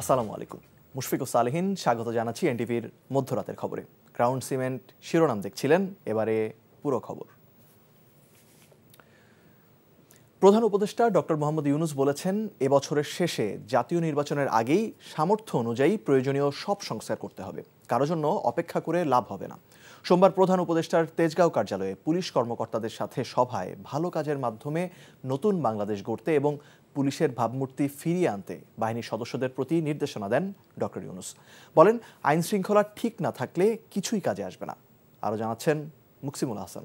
আসসালামু আলাইকুম। মুশফিকুর সালেহীন স্বাগত জানাচ্ছি এনটিভির মধ্যরাতের খবরে। ক্রাউন সিমেন্ট শিরোনাম দেখছিলেন, এবারে পুরো খবর। প্রধান উপদেষ্টা ডক্টর মোহাম্মদ ইউনূস বলেছেন, এবছরের শেষে জাতীয় নির্বাচনের আগেই সামর্থ্য অনুযায়ী প্রয়োজনীয় সব সংস্কার করতে হবে, কারো জন্য অপেক্ষা করে লাভ হবে না। সোমবার প্রধান উপদেষ্টার তেজগাঁও কার্যালয়ে পুলিশ কর্মকর্তাদের সাথে সভায় ভালো কাজের মাধ্যমে নতুন বাংলাদেশ গড়তে এবং পুলিশের ভাবমূর্তি ফিরিয়ে আনতে বাহিনীর সদস্যদের প্রতি নির্দেশনা দেন ডক্টর ইউনূস। বলেন, আইন শৃঙ্খলা ঠিক না থাকলে কিছুই কাজে আসবে না। আরও জানাচ্ছেন মুকসিমুল হাসান।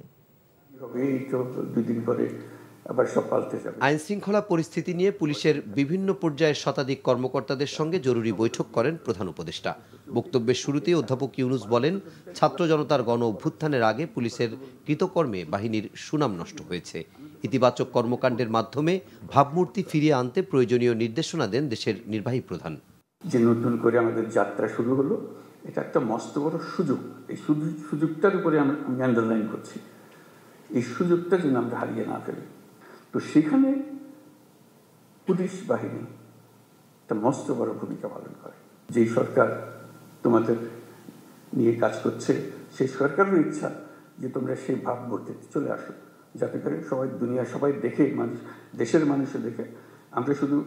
আইন শৃঙ্খলা পরিস্থিতি নিয়ে পুলিশের বিভিন্ন পর্যায়ের শতাধিক কর্মকর্তাদের সঙ্গে জরুরি বৈঠক করেন প্রধান উপদেষ্টা। বক্তব্যের শুরুতেই অধ্যাপক ইউনূস বলেন, ছাত্র জনতার গণ অভ্যুত্থানের আগে পুলিশের কৃতকর্মে বাহিনীর সুনাম নষ্ট হয়েছে। ইতিবাচক কর্মকাণ্ডের মাধ্যমে ভাবমূর্তি ফিরিয়ে আনতে প্রয়োজনীয় নির্দেশনা দেন দেশের নির্বাহী প্রধান। যে নতুন করে আমাদের যাত্রা শুরু হলো, এটা একটা মস্ত বড় সুযোগ। এই সুযোগটার উপরে আমি আন্ডারলাইন করছি, এই সুযোগটা যেন আমরা হারিয়ে না ফেলি। তো সেখানে পুলিশ বাহিনী একটা মস্ত বড় ভূমিকা পালন করে। যেই সরকার তোমাদের নিয়ে কাজ করছে, সেই সরকারেরও ইচ্ছা যে তোমরা সেই ভাবমূর্তিতে চলে আসো, যাতে করে দুনিয়া সবাই দেখে, দেশের মানুষও দেখে আমরা শুধু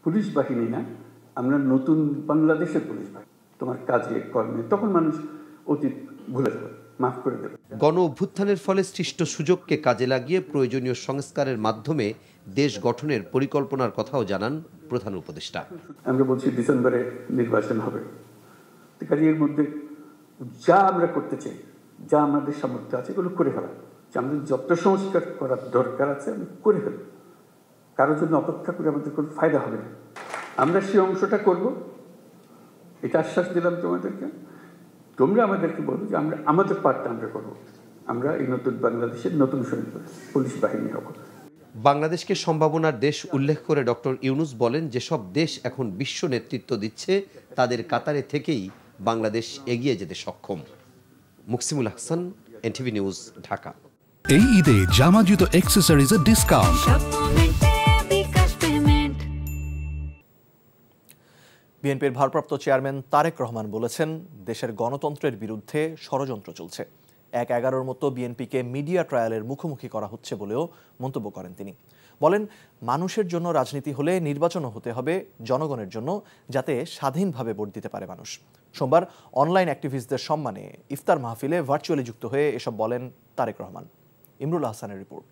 পুলিশ বাহিনী না, আমরা নতুন বাংলাদেশের পুলিশ বাহিনী। তোমার কাজে কর্মে তখন মানুষ অতীত ভুলে যাবে, মাফ করে দেবে। গণ অভ্যুত্থানের ফলে সৃষ্ট সুযোগকে কাজে লাগিয়ে প্রয়োজনীয় সংস্কারের মাধ্যমে দেশ গঠনের পরিকল্পনার কথাও জানান প্রধান উপদেষ্টা। আমরা বলছি ডিসেম্বরে নির্বাচন হবে, এর মধ্যে যা আমরা করতে চাই, যা আমাদের সামর্থ্য আছে, এগুলো করে ফেলা। আমাদের যত সংস্কার করার দরকার আছে আমি করে ফেলি। কারোর জন্য অপেক্ষা করে আমাদের কোনো ফায়দা হবে না। আমরা সেই অংশটা করব, এটা আশ্বাস দিলাম তোমাদেরকে। তোমরা আমাদেরকে বলো যে আমরা আমাদের পার্টটা আমরা করবো। আমরা এই নতুন বাংলাদেশের নতুন সৈনিক পুলিশ বাহিনী হব। বাংলাদেশকে সম্ভাবনার দেশ উল্লেখ করে ডক্টর ইউনূস বলেন, যেসব দেশ এখন বিশ্ব নেতৃত্ব দিচ্ছে তাদের কাতারে থেকেই বাংলাদেশ এগিয়ে যেতে সক্ষম। Muksimul Hasan, NTV news, Dhaka. এই ঈদে জামা জুতো অ্যাকসেসরিজের ডিসকাউন্ট। বিএনপির ভারপ্রাপ্ত চেয়ারম্যান তারেক রহমান বলেছেন, দেশের গণতন্ত্রের বিরুদ্ধে ষড়যন্ত্র চলছে। ১/১১ মতো বিএনপিকে মিডিয়া ট্রায়ালের মুখোমুখি করা হচ্ছে বলেও মন্তব্য করেন তিনি। বলেন, মানুষের জন্য রাজনীতি হলে নির্বাচনও হতে হবে জনগণের জন্য, যাতে স্বাধীনভাবে ভোট দিতে পারে মানুষ। সোমবার অনলাইন অ্যাক্টিভিস্টদের সম্মানে ইফতার মাহফিলে ভার্চুয়ালি যুক্ত হয়ে এসব বলেন তারেক রহমান। ইমরুল হাসানের রিপোর্ট।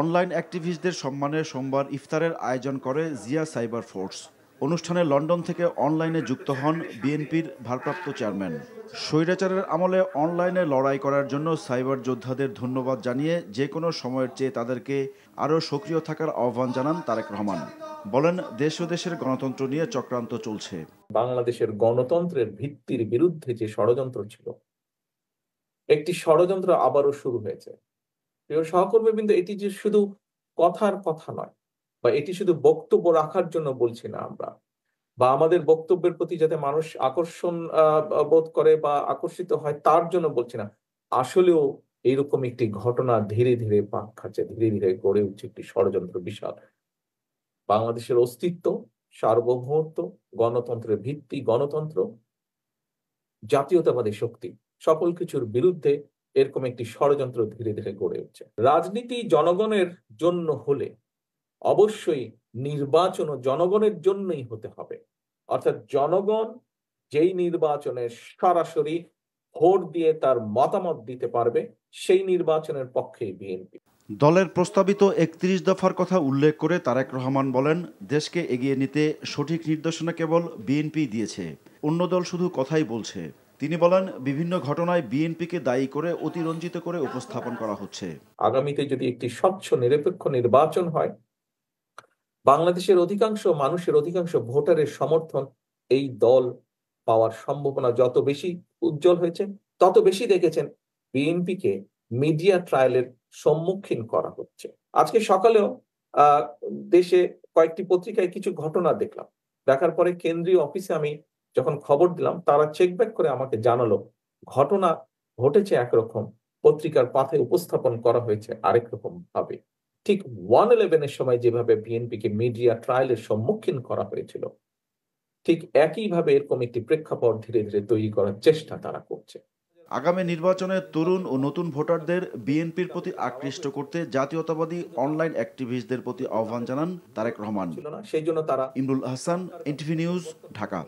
অনলাইন অ্যাক্টিভিস্টদের সম্মানে সোমবার ইফতারের আয়োজন করে জিয়া সাইবার ফোর্স। অনুষ্ঠানে লন্ডন থেকে অনলাইনে যুক্ত হন বিএনপির ভারপ্রাপ্ত চেয়ারম্যান। স্বৈরাচারের আমলে অনলাইনে লড়াই করার জন্য সাইবার যোদ্ধাদের ধন্যবাদ জানিয়ে যে কোনো সময়ের চেয়ে তাদেরকে আরও সক্রিয় থাকার আহ্বান জানান তারেক রহমান। বলেন, দেশ ও দেশের গণতন্ত্র নিয়ে চক্রান্ত চলছে। বাংলাদেশের গণতন্ত্রের ভিত্তির বিরুদ্ধে যে ষড়যন্ত্র ছিল, একটি ষড়যন্ত্র আবারও শুরু হয়েছে। প্রিয় সহকর্মী, কিন্তু এটি যে শুধু কথার কথা নয়, বা এটি শুধু বক্তব্য রাখার জন্য বলছি না আমরা, বা আমাদের বক্তব্যের প্রতি যাতে মানুষ আকর্ষণ বোধ করে বা আকর্ষিত হয় তার জন্য বলছি না। আসলেও এইরকম একটি ঘটনা ধীরে ধীরে পাক খাচ্ছে, ধীরে ধীরে গড়ে উঠছে একটি ষড়যন্ত্র বিশাল। বাংলাদেশের অস্তিত্ব, সার্বভৌমত্ব, গণতন্ত্রের ভিত্তি, গণতন্ত্র, জাতীয়তাবাদী শক্তি, সকল কিছুর বিরুদ্ধে এরকম একটি ষড়যন্ত্র ধীরে ধীরে গড়ে উঠছে। রাজনীতি জনগণের জন্য হলে অবশ্যই নির্বাচনও জনগণের জন্যই হতে হবে। অর্থাৎ জনগণ যেই নির্বাচনে সরাসরি ভোট দিয়ে তার মতামত দিতে পারবে, সেই নির্বাচনের পক্ষেই বিএনপি। দলের প্রস্তাবিত ৩১ দফার কথা উল্লেখ করে তারেক রহমান বলেন, দেশকে এগিয়ে নিতে সঠিক নির্দেশনা কেবল বিএনপি দিয়েছে, অন্য দল শুধু কথাই বলছে। তিনি বলেন, বিভিন্ন ঘটনায় বিএনপিকে দায়ী করে অতিরঞ্জিত করে উপস্থাপন করা হচ্ছে। আগামীতে যদি একটি স্বচ্ছ নিরপেক্ষ নির্বাচন হয়, বাংলাদেশের অধিকাংশ মানুষের, অধিকাংশ ভোটারের সমর্থন এই দল পাওয়ার সম্ভাবনা যত বেশি উজ্জ্বল হয়েছে, তত বেশি দেখেছেন বিএনপিকে মিডিয়া ট্রায়ালের সম্মুখীন করা হচ্ছে। আজকে সকালেও দেশে কয়েকটি পত্রিকায় কিছু ঘটনা দেখলাম। দেখার পরে কেন্দ্রীয় অফিসে আমি যখন খবর দিলাম, তারা চেক ব্যাক করে আমাকে জানালো ঘটনা ঘটেছে একরকম, পত্রিকার পাথে উপস্থাপন করা হয়েছে আরেক রকম ভাবে। ঠিক 1/11-এর সময় যেভাবে বিএনপিকে মিডিয়া ট্রায়ালের সম্মুখীন করা হয়েছিল, ঠিক একইভাবে এরকম একটি প্রেক্ষাপট ধীরে ধীরে তৈরি করার চেষ্টা তারা করছে। আগামী নির্বাচনে তরুণ ও নতুন ভোটারদের বিএনপির প্রতি আকৃষ্ট করতে জাতীয়তাবাদী অনলাইন অ্যাক্টিভিস্টদের প্রতি আহ্বান জানান তারেক রহমান। সেই জন্য তারা ইমরুল হাসান, এনটিভি নিউজ, ঢাকা।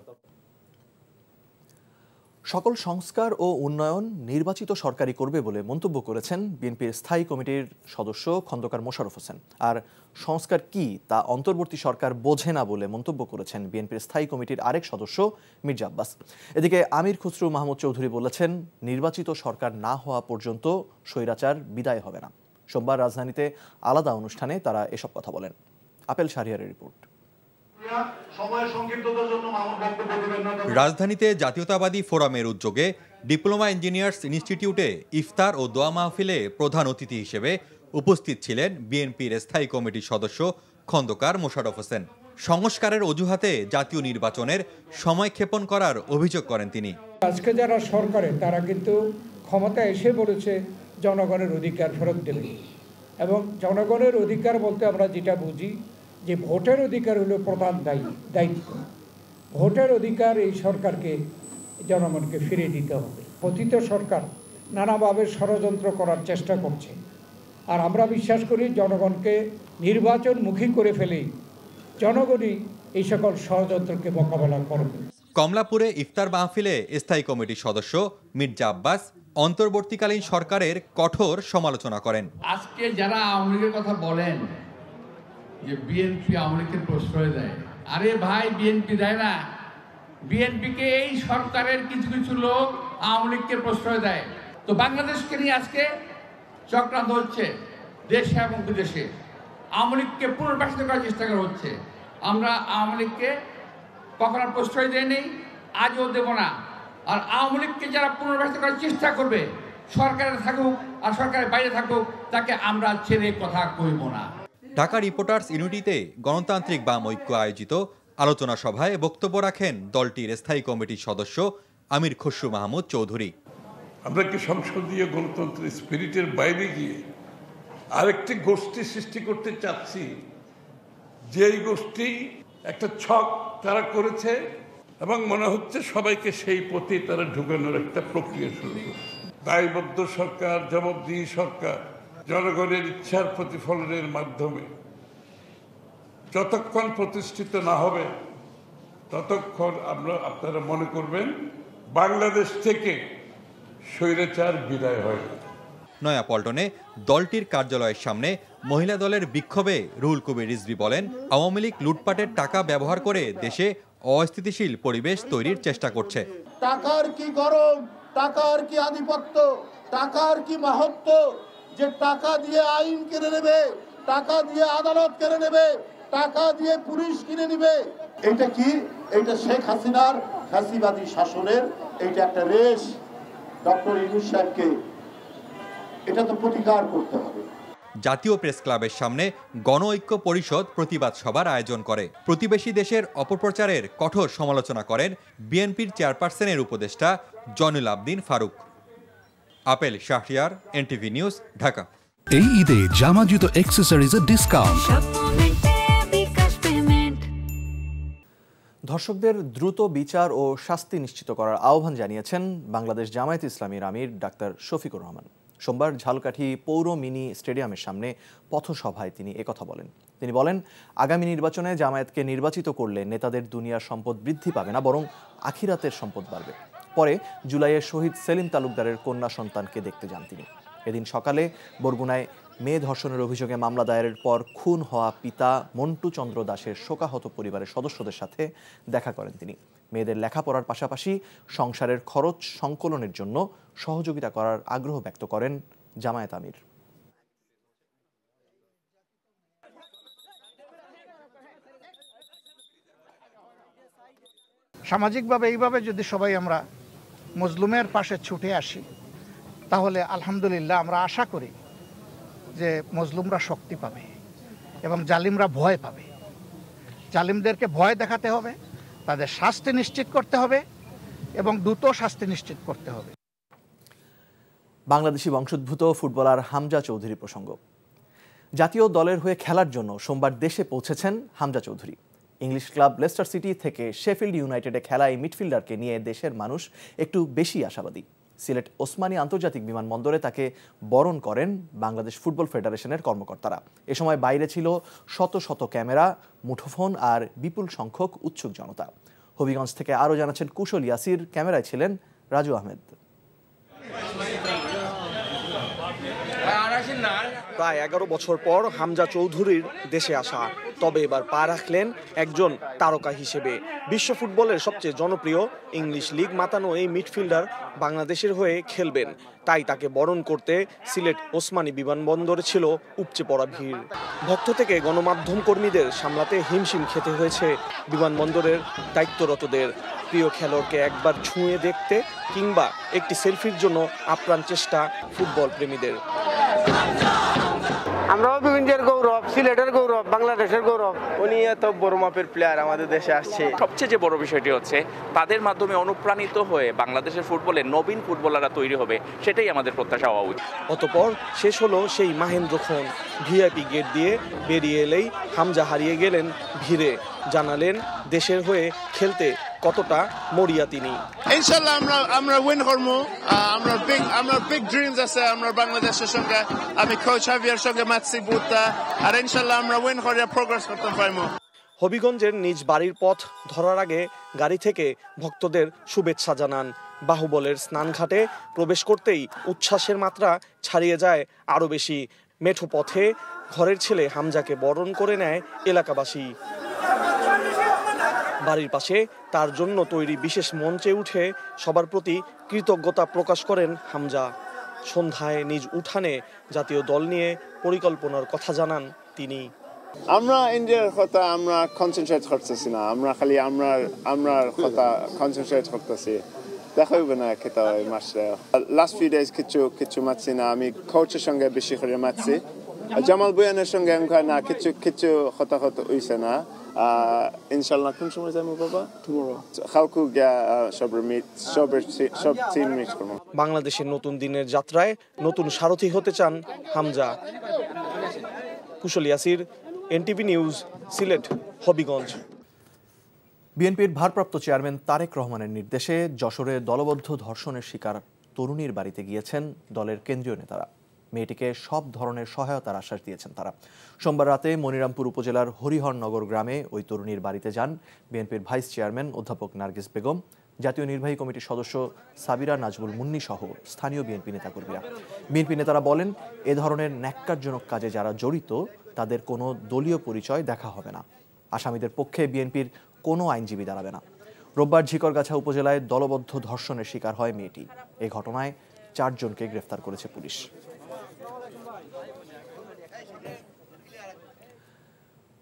সকল সংস্কার ও উন্নয়ন নির্বাচিত সরকারই করবে বলে মন্তব্য করেছেন বিএনপির স্থায়ী কমিটির সদস্য খন্দকার মোশাররফ হোসেন। আর সংস্কার কি তা অন্তর্বর্তী সরকার বোঝে না বলে মন্তব্য করেছেন বিএনপির স্থায়ী কমিটির আরেক সদস্য মির্জা আব্বাস। এদিকে আমির খসরু মাহমুদ চৌধুরী বলেছেন, নির্বাচিত সরকার না হওয়া পর্যন্ত স্বৈরাচার বিদায় হবে না। সোমবার রাজধানীতে আলাদা অনুষ্ঠানে তারা এসব কথা বলেন। আপেল শাহরিয়ারের রিপোর্ট। রাজধানীতে জাতীয়তাবাদী ফোরামের উদ্যোগে ডিপ্লোমা ইঞ্জিনিয়ার্স ইনস্টিটিউটে ইফতার ও দোয়া মাহফিলে প্রধান অতিথি হিসেবে উপস্থিত ছিলেন বিএনপির স্থায়ী কমিটির সদস্য খন্দকার মোশাররফ হোসেন। সংস্কারের অজুহাতে জাতীয় নির্বাচনের সময়ক্ষেপণ করার অভিযোগ করেন তিনি। আজকে যারা সরকারে তারা কিন্তু ক্ষমতা এসে বলেছে জনগণের অধিকার ফেরত দেবে, এবং জনগণের অধিকার বলতে আমরা যেটা বুঝি যে ভোটের অধিকার হলো প্রধান দায়িত্ব। ভোটের অধিকার এই সরকারকে জনগণকে ফিরিয়ে দিতে হবে। পতিত সরকার নানাভাবে ষড়যন্ত্র করার চেষ্টা করছে, আর আমরা বিশ্বাস করি জনগণকে নির্বাচনমুখী করে ফেলেই জনগণই এই সকল ষড়যন্ত্রকে মোকাবেলা করবে। কমলাপুরে ইফতার মাহফিলে স্থায়ী কমিটির সদস্য মির্জা আব্বাস অন্তর্বর্তীকালীন সরকারের কঠোর সমালোচনা করেন। আজকে যারা আওয়ামী লীগের কথা বলেন যে বিএনপি আওয়ামী লীগকে প্রশ্রয় দেয়, আরে ভাই বিএনপি দেয় না, বিএনপিকে এই সরকারের কিছু কিছু লোক আওয়ামী লীগকে প্রশ্রয় দেয়। তো বাংলাদেশকে নিয়ে আজকে চক্রান্ত হচ্ছে দেশে এবং বিদেশে, আওয়ামী লীগকে পুনর্বাসিত করার চেষ্টা করা হচ্ছে। আমরা আওয়ামী লীগকে কখনো প্রশ্রয় দেয়নি, আজও দেব না। আর আওয়ামী লীগকে যারা পুনর্বাসিত করার চেষ্টা করবে, সরকারে থাকুক আর সরকারের বাইরে থাকুক, তাকে আমরা ছেড়ে কথা কইব না। ঢাকা রিপোর্টার্স ইউনিটিতে গণতান্ত্রিক বাম ঐক্য আয়োজিত আলোচনা সভায় বক্তব্য রাখেন দলটির স্থায়ী কমিটির সদস্য আমির খসরু মাহমুদ চৌধুরী। আমরা কি সংসদীয় গণতন্ত্রের স্পিরিটের বাইরে গিয়ে আরেকটি গোষ্ঠী সৃষ্টি করতে চাচ্ছি, যেই গোষ্ঠী একটা ছক তারা করেছে এবং মনে হচ্ছে সবাইকে সেই পথে তারা ঢুকানোর একটা প্রক্রিয়া শুরু করছে। দায়বদ্ধ সরকার, জবাবদিহি সরকার জনগণের ইচ্ছার প্রতিফলনের মাধ্যমে যতক্ষণ প্রতিষ্ঠিত না হবে ততক্ষণ আপনারা মনে করবেন বাংলাদেশ থেকে স্বৈরাচার বিদায় হয়। নয়াপল্টনে দলটির কার্যালয়ের সামনে মহিলা দলের বিক্ষোভে রুহুল কবির রিজভী বলেন, আওয়ামী লীগ লুটপাটের টাকা ব্যবহার করে দেশে অস্থিতিশীল পরিবেশ তৈরির চেষ্টা করছে। টাকার কি গরম, টাকার কি আধিপত্য, টাকার কি মাহাত্ম্য, যে টাকা দিয়ে আইন কিনে নেবে, টাকা দিয়ে আদালত কিনে নেবে, টাকা দিয়ে পুলিশ কিনে নেবে। এটা কি? এটা শেখ হাসিনার ফ্যাসিবাদী শাসনের এটা একটা রেশ। ডক্টর ইউনূস সাহেবকে এটা তো প্রতিকার করতে হবে। জাতীয় প্রেস ক্লাবের সামনে গণ ঐক্য পরিষদ প্রতিবাদ সভার আয়োজন করে। প্রতিবেশী দেশের অপপ্রচারের কঠোর সমালোচনা করেন বিএনপির চেয়ারপারসনের উপদেষ্টা জয়নুল আবদিন ফারুক। Apel Shahriar, NTV news, Dhaka. এই ঈদে জামা জুতো অ্যাক্সেসরিজের ডিসকাউন্ট। ধর্ষকদের দ্রুত বিচার ও শাস্তি নিশ্চিত করার আহ্বান জানিয়েছেন বাংলাদেশ জামায়াতে ইসলামীর আমির ডাক্তার শফিকুর রহমান। সোমবার ঝালকাঠি পৌর মিনি স্টেডিয়ামের সামনে পথসভায় তিনি একথা বলেন। তিনি বলেন, আগামী নির্বাচনে জামায়াতকে নির্বাচিত করলে নেতাদের দুনিয়ার সম্পদ বৃদ্ধি পাবে না, বরং আখিরাতের সম্পদ বাড়বে। পরে জুলাইয়ে শহীদ সেলিম তালুকদারের কন্যা সন্তানকে দেখতে যান তিনি। এদিন সকালে বরগুনায় মেয়ে ধর্ষণের অভিযোগে মামলা দায়েরের পর খুন হওয়া পিতা মন্টু চন্দ্র দাসের শোকাহত পরিবারের সদস্যদের সাথে দেখা করেন তিনি। মেয়েদের লেখাপড়ার পাশাপাশি সংসারের খরচ সংকলনের জন্য সহযোগিতা করার আগ্রহ ব্যক্ত করেন জামায়াত আমির। সামাজিকভাবে এইভাবে যদি সবাই আমরা মজলুমের পাশে ছুটে আসি, তাহলে আলহামদুলিল্লাহ আমরা আশা করি যে মজলুমরা শক্তি পাবে এবং জালিমরা ভয় পাবে। জালিমদেরকে ভয় দেখাতে হবে, তাদের শাস্তি নিশ্চিত করতে হবে এবং দ্রুত শাস্তি নিশ্চিত করতে হবে। বাংলাদেশি বংশোদ্ভূত ফুটবলার হামজা চৌধুরী প্রসঙ্গ। জাতীয় দলের হয়ে খেলার জন্য সোমবার দেশে পৌঁছেছেন Hamza Chowdhury. English club Leicester city থেকে শেফিল্ড ইউনাইটেডে খেলা এই মিডফিল্ডারকে নিয়ে দেশের মানুষ একটু বেশি আশাবাদী। সিলেট ওসমানী আন্তর্জাতিক বিমানবন্দরে তাকে বরণ করেন বাংলাদেশ ফুটবল ফেডারেশনের কর্মকর্তারা। এ সময় বাইরে ছিল শত শত ক্যামেরা, মুঠোফোন আর বিপুল সংখ্যক উৎসুক জনতা। হবিগঞ্জ থেকে আরও জানাচ্ছেন কুশল ইয়াসির, ক্যামেরায় ছিলেন রাজু আহমেদ। প্রায় 11 বছর পর হামজা চৌধুরীর দেশে আসা, তবে এবার পা রাখলেন একজন তারকা হিসেবে। বিশ্ব ফুটবলের সবচেয়ে জনপ্রিয় ইংলিশ লিগ মাতানো এই মিডফিল্ডার বাংলাদেশের হয়ে খেলবেন, তাই তাকে বরণ করতে সিলেট ওসমানী বিমানবন্দরে ছিল উপচে পড়া ভিড়। ভক্ত থেকে গণমাধ্যম কর্মীদের সামলাতে হিমশিম খেতে হয়েছে বিমানবন্দরের দায়িত্বরতদের। প্রিয় খেলোয়াড়কে একবার ছুঁয়ে দেখতে কিংবা একটি সেলফির জন্য আপ্রাণ চেষ্টা ফুটবল প্রেমীদের। আমরাও বিভিন্ন গৌরব, সিলেটের গৌরব, বাংলাদেশের গৌরব। উনি এত বড় মাপের প্লেয়ার আমাদের দেশে আসছে। সবচেয়ে যে বড় বিষয়টি হচ্ছে তাদের মাধ্যমে অনুপ্রাণিত হয়ে বাংলাদেশের ফুটবলে নবীন ফুটবলাররা তৈরি হবে, সেটাই আমাদের প্রত্যাশা হওয়া উচিত। অতঃপর শেষ হলো সেই মাহেন্দ্রক্ষণ। ভিআইপি গেট দিয়ে বেরিয়ে এলেই হামজা হারিয়ে গেলেন ভিড়ে। জানালেন দেশের হয়ে খেলতে কতটা মরিয়া তিনি। ইনশাআল্লাহ আমরা উইন করব। আমরা বিগ ড্রিমস আছে আমরা বাংলাদেশের সঙ্গে। আমি কোচ হাভিয়ার সঙ্গে ম্যাচি বুতা, আর ইনশাআল্লাহ আমরা উইন করে প্রোগ্রেস করতে পারবো। হবিগঞ্জের নিজ বাড়ির পথ ধরার আগে গাড়ি থেকে ভক্তদের শুভেচ্ছা জানান। বাহুবলের স্নানঘাটে প্রবেশ করতেই উচ্ছ্বাসের মাত্রা ছাড়িয়ে যায় আরও বেশি। মেঠো পথে ঘরের ছেলে হামজাকে বরণ করে নেয় এলাকাবাসী। বাড়ির পাশে তার জন্য তৈরি বিশেষ মঞ্চে উঠে সবার প্রতি কৃতজ্ঞতা প্রকাশ করেন হামজা। সন্ধ্যায় নিজ উঠানে জাতীয় দল নিয়ে পরিকল্পনার কথা জানান তিনি। আমরা ইন্ডিয়ার কথা আমরা কনসেন্ট্রেট করতেছি না, আমরা খালি আমরা কথা কনসেন্ট্রেট করতেছি। দেখা হবে না খেতে হয় মাসে। লাস্ট ফিউ ডেজ কিছু মারছি না, আমি কোচের সঙ্গে বেশি করে মারছি। জামাল বুয়ানের সঙ্গে না কিছু কথা হইছে না। ইনশাল্লাহ কোন সময় যাবো বাবা? কালকে গিয়া সব টিম মিট করবো। বাংলাদেশের নতুন দিনের যাত্রায় নতুন সারথি হতে চান হামজা। কুশল ইয়াসির, এনটিভি নিউজ, সিলেট, হবিগঞ্জ। বিএনপির ভারপ্রাপ্ত চেয়ারম্যান তারেক রহমানের নির্দেশে যশোরে দলবদ্ধ ধর্ষণের শিকার তরুণীর বাড়িতে গিয়েছেন দলের কেন্দ্রীয় নেতারা। মেয়েটিকে সব ধরনের সহায়তার আশ্বাস দিয়েছেন তারা। সোমবার রাতে মনিরামপুর উপজেলার হরিহরনগর গ্রামে ওই তরুণীর বাড়িতে যান বিএনপির ভাইস চেয়ারম্যান অধ্যাপক নার্গিস বেগম, জাতীয় নির্বাহী কমিটির সদস্য সাবিরা নাজমুল মুন্নি সহ স্থানীয় বিএনপি নেতাকর্মীরা। বিএনপি নেতারা বলেন, এ ধরনের ন্যাক্কারজনক কাজে যারা জড়িত তাদের কোনো দলীয় পরিচয় দেখা হবে না। আসামিদের পক্ষে বিএনপির কোনো আইনজীবী দাঁড়াবে না। রোববার ঝিকরগাছা উপজেলায় দলবদ্ধ ধর্ষণের শিকার হয় মেয়েটি। এ ঘটনায় 4 জনকে গ্রেফতার করেছে পুলিশ।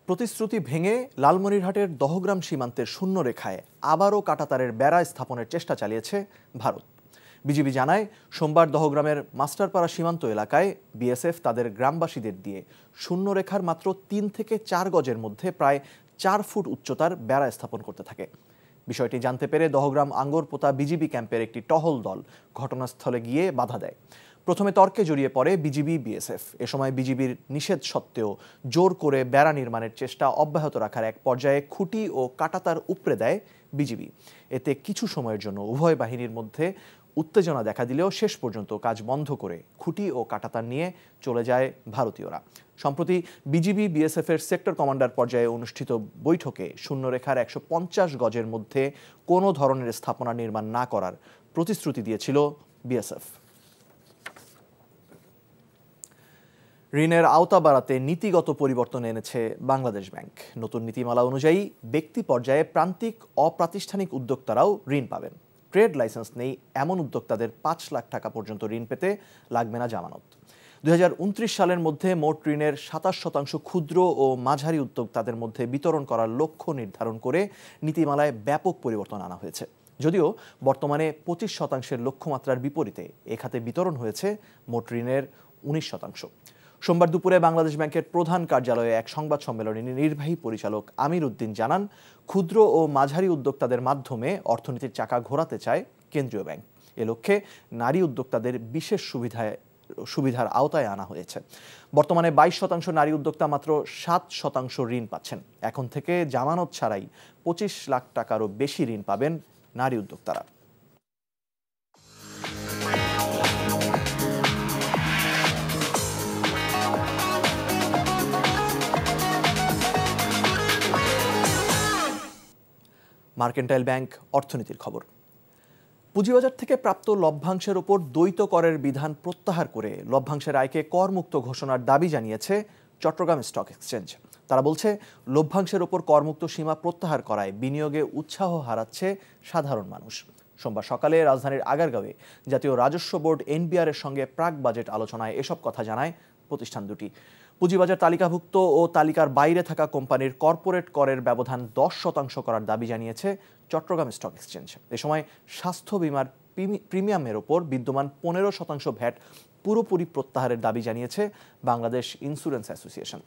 প্রতিশ্রুতি ভেঙে লালমনিরহাটের দহগ্রাম সীমান্তের শূন্য রেখায় আবারও কাঁটাতারের বেড়া স্থাপনের চেষ্টা চালিয়েছে ভারত। বিজিবি জানায়, সোমবার দহগ্রামের মাস্টারপাড়া সীমান্ত এলাকায় বিএসএফ তাদের গ্রামবাসীদের দিয়ে শূন্য রেখার মাত্র 3 থেকে 4 গজের মধ্যে প্রায় 4 ফুট উচ্চতার বেড়া স্থাপন করতে থাকে। বিষয়টি জানতে পেরে দহগ্রাম আঙ্গরপোতা বিজিবি ক্যাম্পের একটি টহল দল ঘটনাস্থলে গিয়ে বাধা দেয়। প্রথমে তর্কে জড়িয়ে পড়ে বিজিবি বিএসএফ। এ সময় বিজিবির নিষেধ সত্ত্বেও জোর করে বেড়া নির্মাণের চেষ্টা অব্যাহত রাখার এক পর্যায়ে খুঁটি ও কাঁটাতার উপড়ে দেয় বিজিবি। এতে কিছু সময়ের জন্য উভয় বাহিনীর মধ্যে উত্তেজনা দেখা দিলেও শেষ পর্যন্ত কাজ বন্ধ করে খুঁটি ও কাঁটাতার নিয়ে চলে যায় ভারতীয়রা। সম্প্রতি বিজিবি বিএসএফ এর সেক্টর কমান্ডার পর্যায়ে অনুষ্ঠিত বৈঠকে শূন্যরেখার 150 গজের মধ্যে কোনো ধরনের স্থাপনা নির্মাণ না করার প্রতিশ্রুতি দিয়েছিল বিএসএফ। ঋণের আওতা বাড়াতে নীতিগত পরিবর্তন এনেছে বাংলাদেশ ব্যাংক। নতুন নীতিমালা অনুযায়ী ব্যক্তি পর্যায়ে প্রান্তিক অপ্রাতিষ্ঠানিক উদ্যোক্তারাও ঋণ পাবেন। ট্রেড লাইসেন্স নেই এমন উদ্যোক্তাদের 5 লাখ টাকা পর্যন্ত ঋণ পেতে লাগবে না জামানত। 2029 সালের মধ্যে মোট ঋণের 27% ক্ষুদ্র ও মাঝারি উদ্যোক্তাদের মধ্যে বিতরণ করার লক্ষ্য নির্ধারণ করে নীতিমালায় ব্যাপক পরিবর্তন আনা হয়েছে। যদিও বর্তমানে 25% লক্ষ্যমাত্রার বিপরীতে এ খাতে বিতরণ হয়েছে মোট ঋণের 19%। সোমবার দুপুরে বাংলাদেশ ব্যাংকের প্রধান কার্যালয়ে এক সংবাদ সম্মেলনে নির্বাহী পরিচালক আমির উদ্দিন জানান, ক্ষুদ্র ও মাঝারি উদ্যোক্তাদের মাধ্যমে অর্থনীতির চাকা ঘোরাতে চায় কেন্দ্রীয় ব্যাংক। এ লক্ষ্যে নারী উদ্যোক্তাদের বিশেষ সুবিধায় সুবিধার আওতায় আনা হয়েছে। বর্তমানে 22% নারী উদ্যোক্তা মাত্র 7% ঋণ পাচ্ছেন। এখন থেকে জামানত ছাড়াই 25 লাখ টাকারও বেশি ঋণ পাবেন নারী উদ্যোক্তারা। মার্কেন্টাইল ব্যাংক অর্থনীতির খবর। পুঁজিবাজার থেকে প্রাপ্ত লভ্যাংশের ওপর দ্বৈত করের বিধান প্রত্যাহার করে লভ্যাংশের আয়কে করমুক্ত ঘোষণার দাবি জানিয়েছে চট্টগ্রাম স্টক এক্সচেঞ্জ। তারা বলছে, লভ্যাংশের ওপর করমুক্ত সীমা প্রত্যাহার করায় বিনিয়োগে উৎসাহ হারাচ্ছে সাধারণ মানুষ। সোমবার সকালে রাজধানীর আগারগাঁওয়ে জাতীয় রাজস্ব বোর্ড এনবিআর এর সঙ্গে প্রাক বাজেট আলোচনায় এসব কথা জানায় প্রতিষ্ঠান দুটি। পুঁজিবাজার তালিকাভুক্ত ও তালিকার বাইরে থাকা কোম্পানির কর্পোরেট করের ব্যবধান 10% করার দাবি জানিয়েছে চট্টগ্রাম স্টক এক্সচেঞ্জ। এ সময় স্বাস্থ্য বিমার প্রিমিয়ামের ওপর বিদ্যমান 15% ভ্যাট পুরোপুরি প্রত্যাহারের দাবি জানিয়েছে বাংলাদেশ ইন্স্যুরেন্স অ্যাসোসিয়েশন।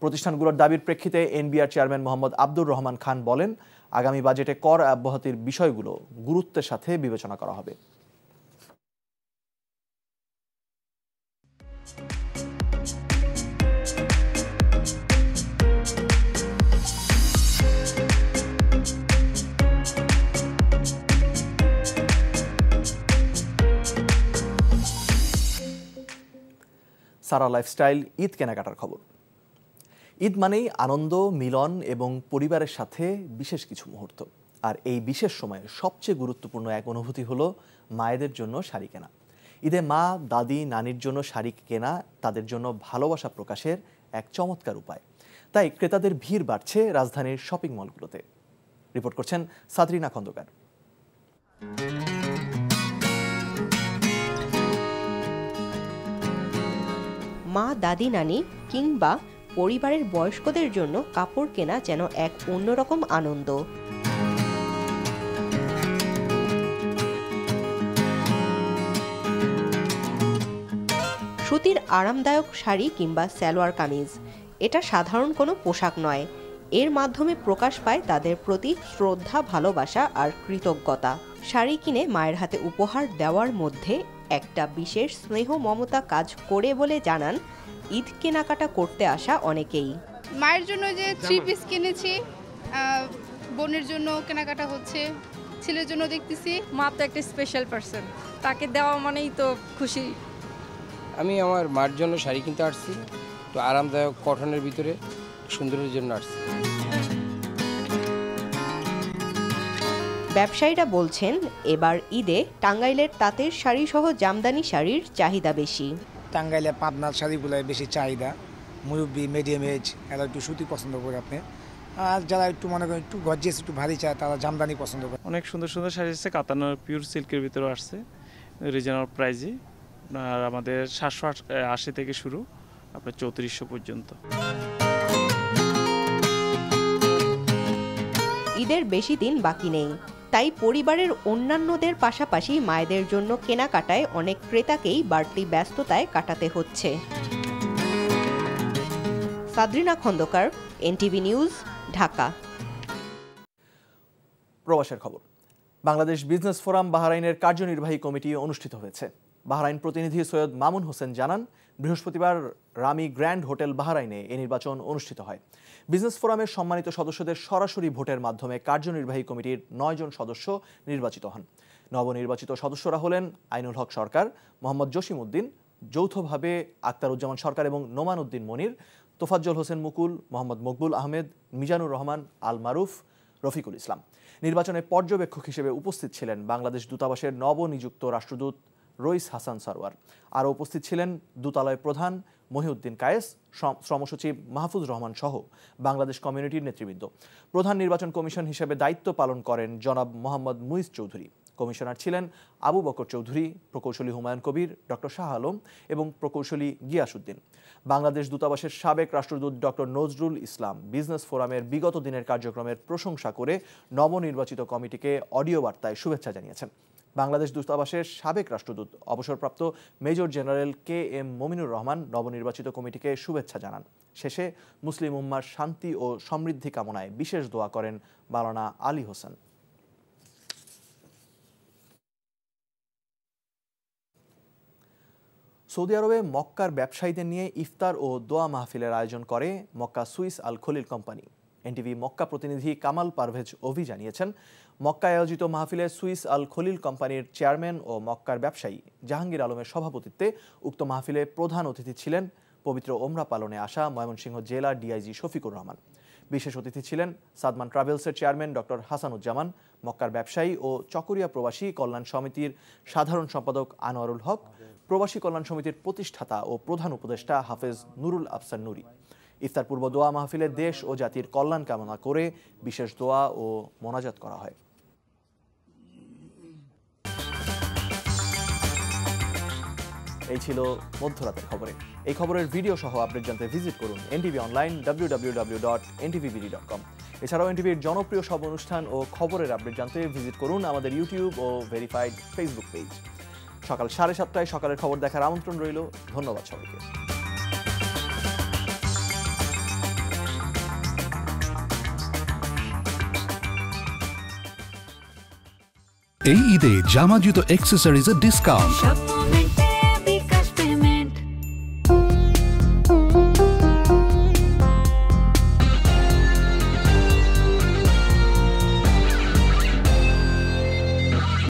প্রতিষ্ঠানগুলোর দাবির প্রেক্ষিতে এনবিআর চেয়ারম্যান মোহাম্মদ আব্দুর রহমান খান বলেন, আগামী বাজেটে কর অব্যাহতির বিষয়গুলো গুরুত্বের সাথে বিবেচনা করা হবে। সারা লাইফস্টাইল ঈদ কেনাকাটার খবর। ঈদ মানেই আনন্দ, মিলন এবং পরিবারের সাথে বিশেষ কিছু মুহূর্ত। আর এই বিশেষ সময়ে সবচেয়ে গুরুত্বপূর্ণ এক অনুভূতি হলো মায়েদের জন্য শাড়ি কেনা। ঈদে মা, দাদি, নানির জন্য শাড়ি কেনা তাদের জন্য ভালোবাসা প্রকাশের এক চমৎকার উপায়। তাই ক্রেতাদের ভিড় বাড়ছে রাজধানীর শপিং মলগুলোতে। রিপোর্ট করছেন সাদরিনা খন্দকার। মা, দাদি, নানি কিংবা পরিবারের বয়স্কদের জন্য কাপড় কেনা যেন এক অন্যরকম আনন্দ। সুতির আরামদায়ক শাড়ি কিংবা সালোয়ার কামিজ, এটা সাধারণ কোনো পোশাক নয়। এর মাধ্যমে প্রকাশ পায় তাদের প্রতি শ্রদ্ধা, ভালোবাসা আর কৃতজ্ঞতা। শাড়ি কিনে মায়ের হাতে উপহার দেওয়ার মধ্যে একটা বিশেষ স্নেহ মমতা কাজ করে বলে জানান ঈদ কেনাকাটা করতে আসা অনেকেই। মায়ের জন্য যে 3 পিস কিনেছি, বোনের জন্য কেনাকাটা হচ্ছে, ছেলের জন্য দেখতেছি। মা তো একটা স্পেশাল পারসন, তাকে দেওয়া মানেই তো খুশি। আমি আমার মার জন্য শাড়ি কিনতে আসছি, তো আরামদায়ক কটনের ভিতরে, সুন্দরের জন্য আসছি। ব্যবসায়ীরা বলছেন, এবার ঈদে টাঙ্গাইলের তাঁতের শাড়ি সহ জামদানি শাড়ির চাহিদা বেশি। টাঙ্গাইলে পাবনার শাড়িগুলোর বেশি চাহিদা। মুরব্বী, মিডিয়াম এজ এরা একটু সুতি পছন্দ করে আপনি, আর যারা একটু মনে করেন একটু গর্জিয়াস, একটু ভারী চায় তারা জামদানি পছন্দ করে। অনেক সুন্দর সুন্দর শাড়ি আসছে, কাতানোর পিওর সিল্কের ভিতরে আসছে রিজনেবল প্রাইজে। আর আমাদের 780 থেকে শুরু, আপনার 3400 পর্যন্ত। ঈদের বেশি দিন বাকি নেই, তাই পরিবারের অন্যান্যদের পাশাপাশি মায়েদের জন্য কেনাকাটায় অনেক ক্রেতাকেই বাড়তি ব্যস্ততায় কাটাতে হচ্ছে। সাদরিনা খন্দকার, এনটিভি নিউজ, ঢাকা। প্রবাসের খবর। বাংলাদেশ বিজনেস ফোরাম বাহরাইনের কার্যনির্বাহী কমিটি অনুষ্ঠিত হয়েছে। বাহরাইন প্রতিনিধি সৈয়দ মামুন হোসেন জানান, বৃহস্পতিবার রামি গ্র্যান্ড হোটেল বাহরাইনে এই নির্বাচন অনুষ্ঠিত হয়। বিজনেস ফোরামের সম্মানিত সদস্যদের সরাসরি ভোটের মাধ্যমে কার্যনির্বাহী কমিটির 9 জন সদস্য নির্বাচিত হন। নবনির্বাচিত সদস্যরা হলেন আইনুল হক সরকার, মোহাম্মদ জসিম উদ্দিন, যৌথভাবে আক্তারুজ্জামান সরকার এবং নোমান উদ্দিন মনির, তোফাজ্জল হোসেন মুকুল, মোহাম্মদ মকবুল আহমেদ, মিজানুর রহমান, আল মারুফ, রফিকুল ইসলাম। নির্বাচনে পর্যবেক্ষক হিসেবে উপস্থিত ছিলেন বাংলাদেশ দূতাবাসের নবনিযুক্ত রাষ্ট্রদূত রইস হাসান সারওয়ার। আরও উপস্থিত ছিলেন দূতালয় প্রধান মহিউদ্দিন কায়েস, শ্রমসচিব মাহফুজ রহমান সহ বাংলাদেশ কমিউনিটির নেতৃবৃন্দ। প্রধান নির্বাচন কমিশন হিসেবে দায়িত্ব পালন করেন জনাব মোহাম্মদ মুইজ চৌধুরী। কমিশনার ছিলেন আবু বকর চৌধুরী, প্রকৌশলী হুমায়ুন কবির, ডক্টর শাহ আলম এবং প্রকৌশলী গিয়াসউদ্দিন। বাংলাদেশ দূতাবাসের সাবেক রাষ্ট্রদূত ডক্টর নজরুল ইসলাম বিজনেস ফোরামের বিগত দিনের কার্যক্রমের প্রশংসা করে নবনির্বাচিত কমিটিকে অডিও বার্তায় শুভেচ্ছা জানিয়েছেন। বাংলাদেশ দূতাবাসের সাবেক রাষ্ট্রদূত অবসরপ্রাপ্ত major general K M Mominur Rahman নবনির্বাচিত কমিটিকে শুভেচ্ছা জানান। শেষে মুসলিম উম্মার শান্তি ও সমৃদ্ধি কামনায় বিশেষ দোয়া করেন মাওলানা আলী হোসেন। সৌদি আরবে মক্কার ব্যবসায়ীদের নিয়ে ইফতার ও দোয়া মাহফিলের আয়োজন করে মক্কা সুইস আল খলিল কোম্পানি। এনটিভি মক্কা প্রতিনিধি কামাল পারভেজ অভি জানিয়েছেন, মক্কায় আয়োজিত মাহফিলে সুইস আল খলিল কোম্পানির চেয়ারম্যান ও মক্কার ব্যবসায়ী জাহাঙ্গীর আলমের সভাপতিত্বে উক্ত মাহফিলে প্রধান অতিথি ছিলেন পবিত্র ওমরা পালনে আসা ময়মনসিংহ জেলা ডিআইজি শফিকুর রহমান। বিশেষ অতিথি ছিলেন সাদমান ট্রাভেলসের চেয়ারম্যান ডক্টর হাসানুজ্জামান, মক্কার ব্যবসায়ী ও চকরিয়া প্রবাসী কল্যাণ সমিতির সাধারণ সম্পাদক আনোয়ারুল হক, প্রবাসী কল্যাণ সমিতির প্রতিষ্ঠাতা ও প্রধান উপদেষ্টা হাফেজ নুরুল আফসার নুরি। ইফতার পূর্ব দোয়া মাহফিলে দেশ ও জাতির কল্যাণ কামনা করে বিশেষ দোয়া ও মোনাজাত করা হয়। এই ছিল মধ্যরাতের খবরে। এই খবরের ভিডিও সহ আপডেট জানতে ভিজিট করুন এনটিভি অনলাইন www.ntvbd.com। এছাড়াও এনটিভির জনপ্রিয় সব অনুষ্ঠান ও খবরের আপডেট জানতে ভিজিট করুন আমাদের ইউটিউব ও ভেরিফাইড ফেসবুক পেজ। সকাল 7:30 সকালের খবর দেখার আমন্ত্রণ রইল। ধন্যবাদ সবাইকে। এই ঈদে জামা জুতো অ্যাক্সেসরিজের ডিসকাউন্ট।